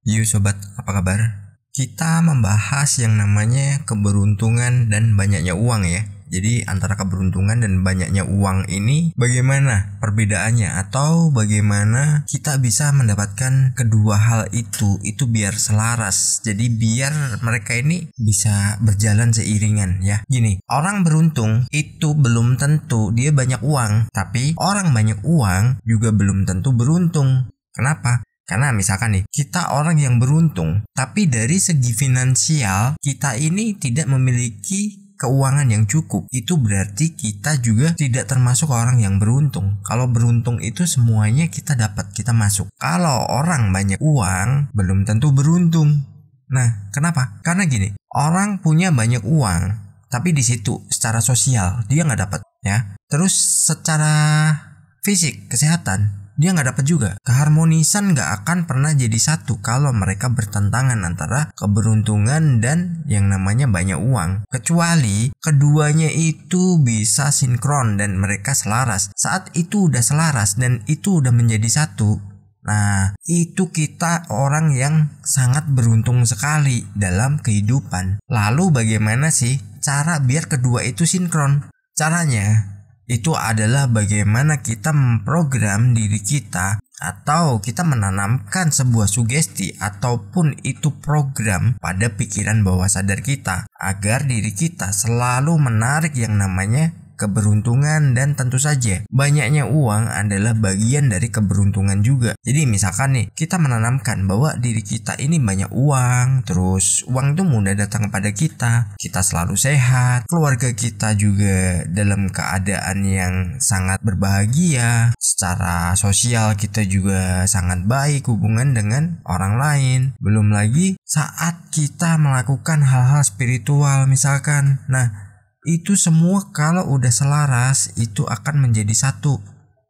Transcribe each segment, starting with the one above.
Yuk sobat, apa kabar? Kita membahas yang namanya keberuntungan dan banyaknya uang ya. Jadi antara keberuntungan dan banyaknya uang ini bagaimana perbedaannya, atau bagaimana kita bisa mendapatkan kedua hal itu biar selaras. Jadi biar mereka ini bisa berjalan seiringan ya. Gini, orang beruntung itu belum tentu dia banyak uang, tapi orang banyak uang juga belum tentu beruntung. Kenapa? Karena misalkan nih, kita orang yang beruntung, tapi dari segi finansial kita ini tidak memiliki keuangan yang cukup. Itu berarti kita juga tidak termasuk orang yang beruntung. Kalau beruntung itu semuanya kita dapat, kita masuk. Kalau orang banyak uang, belum tentu beruntung. Nah, kenapa? Karena gini, orang punya banyak uang, tapi di situ secara sosial dia nggak dapat ya. Terus secara fisik, kesehatan, dia nggak dapat juga. Keharmonisan nggak akan pernah jadi satu kalau mereka bertentangan antara keberuntungan dan yang namanya banyak uang. Kecuali keduanya itu bisa sinkron dan mereka selaras. Saat itu udah selaras dan itu udah menjadi satu, nah itu kita orang yang sangat beruntung sekali dalam kehidupan. Lalu bagaimana sih cara biar kedua itu sinkron? Caranya itu adalah bagaimana kita memprogram diri kita, atau kita menanamkan sebuah sugesti ataupun itu program pada pikiran bawah sadar kita agar diri kita selalu menarik yang namanya keberuntungan. Dan tentu saja banyaknya uang adalah bagian dari keberuntungan juga. Jadi misalkan nih, kita menanamkan bahwa diri kita ini banyak uang, terus uang itu mudah datang kepada kita selalu sehat, keluarga kita juga dalam keadaan yang sangat berbahagia, secara sosial kita juga sangat baik hubungan dengan orang lain. Belum lagi saat kita melakukan hal-hal spiritual misalkan, nah itu semua kalau udah selaras itu akan menjadi satu,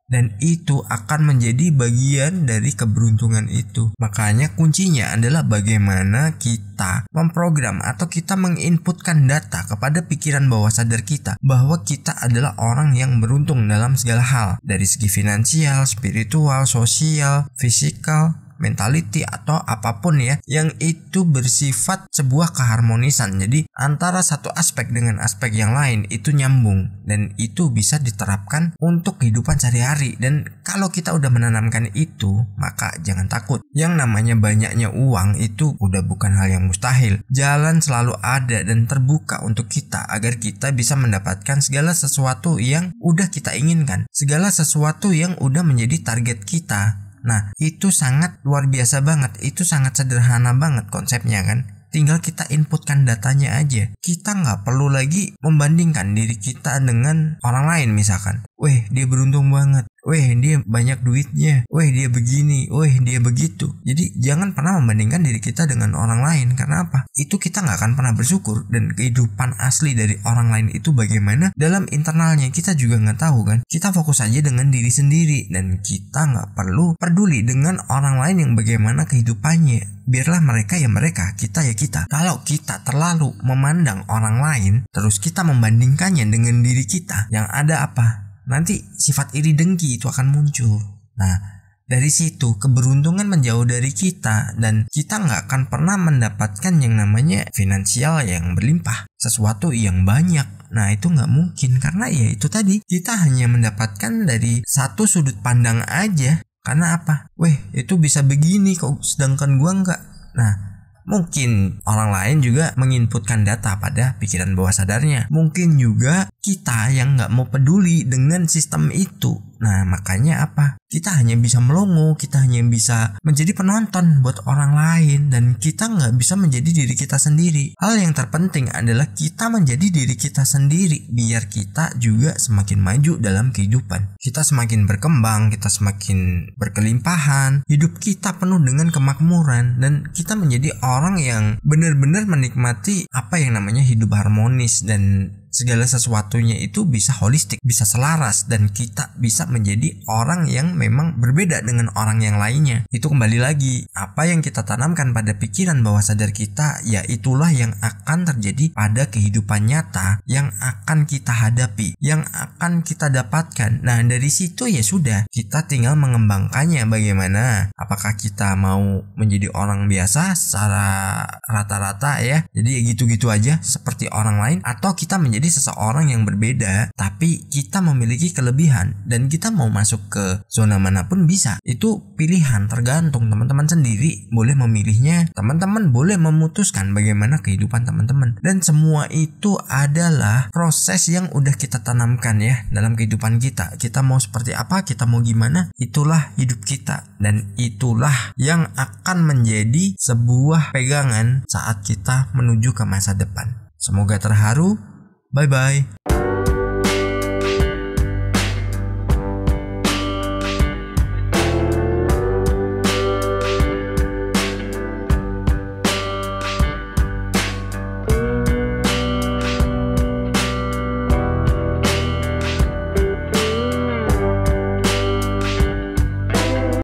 dan itu akan menjadi bagian dari keberuntungan itu. Makanya kuncinya adalah bagaimana kita memprogram atau kita menginputkan data kepada pikiran bawah sadar kita bahwa kita adalah orang yang beruntung dalam segala hal, dari segi finansial, spiritual, sosial, fisikal, mentality, atau apapun ya, yang itu bersifat sebuah keharmonisan. Jadi antara satu aspek dengan aspek yang lain itu nyambung, dan itu bisa diterapkan untuk kehidupan sehari-hari. Dan kalau kita udah menanamkan itu, maka jangan takut. Yang namanya banyaknya uang itu udah bukan hal yang mustahil. Jalan selalu ada dan terbuka untuk kita agar kita bisa mendapatkan segala sesuatu yang udah kita inginkan, segala sesuatu yang udah menjadi target kita. Nah, itu sangat luar biasa banget, itu sangat sederhana banget konsepnya kan. Tinggal kita inputkan datanya aja. Kita nggak perlu lagi membandingkan diri kita dengan orang lain misalkan. Weh, dia beruntung banget. Weh, dia banyak duitnya. Weh, dia begini. Weh, dia begitu. Jadi jangan pernah membandingkan diri kita dengan orang lain. Karena apa? Itu kita nggak akan pernah bersyukur. Dan kehidupan asli dari orang lain itu bagaimana dalam internalnya kita juga nggak tahu kan. Kita fokus aja dengan diri sendiri, dan kita nggak perlu peduli dengan orang lain yang bagaimana kehidupannya. Biarlah mereka ya mereka, kita ya kita. Kalau kita terlalu memandang orang lain, terus kita membandingkannya dengan diri kita, yang ada apa? Nanti sifat iri dengki itu akan muncul. Nah, dari situ keberuntungan menjauh dari kita, dan kita nggak akan pernah mendapatkan yang namanya finansial yang berlimpah, sesuatu yang banyak. Nah, itu nggak mungkin, karena ya itu tadi, kita hanya mendapatkan dari satu sudut pandang aja. Karena apa? Weh, itu bisa begini kok, sedangkan gua nggak. Nah, mungkin orang lain juga menginputkan data pada pikiran bawah sadarnya. Mungkin juga kita yang nggak mau peduli dengan sistem itu. Nah, makanya apa? Kita hanya bisa melongo, kita hanya bisa menjadi penonton buat orang lain, dan kita nggak bisa menjadi diri kita sendiri. Hal yang terpenting adalah kita menjadi diri kita sendiri, biar kita juga semakin maju dalam kehidupan. Kita semakin berkembang, kita semakin berkelimpahan, hidup kita penuh dengan kemakmuran, dan kita menjadi orang yang benar-benar menikmati apa yang namanya hidup harmonis dan segala sesuatunya itu bisa holistik, bisa selaras, dan kita bisa menjadi orang yang memang berbeda dengan orang yang lainnya. Itu kembali lagi, apa yang kita tanamkan pada pikiran bawah sadar kita, ya itulah yang akan terjadi pada kehidupan nyata yang akan kita hadapi, yang akan kita dapatkan. Nah, dari situ ya sudah, kita tinggal mengembangkannya bagaimana. Apakah kita mau menjadi orang biasa secara rata-rata ya, jadi gitu-gitu aja seperti orang lain, atau kita menjadi seseorang yang berbeda tapi kita memiliki kelebihan dan kita mau masuk ke zona manapun bisa. Itu pilihan, tergantung teman-teman sendiri boleh memilihnya, teman-teman boleh memutuskan bagaimana kehidupan teman-teman, dan semua itu adalah proses yang udah kita tanamkan ya dalam kehidupan kita. Kita mau seperti apa, kita mau gimana, itulah hidup kita, dan itulah yang akan menjadi sebuah pegangan saat kita menuju ke masa depan. Semoga terharu. Bye bye.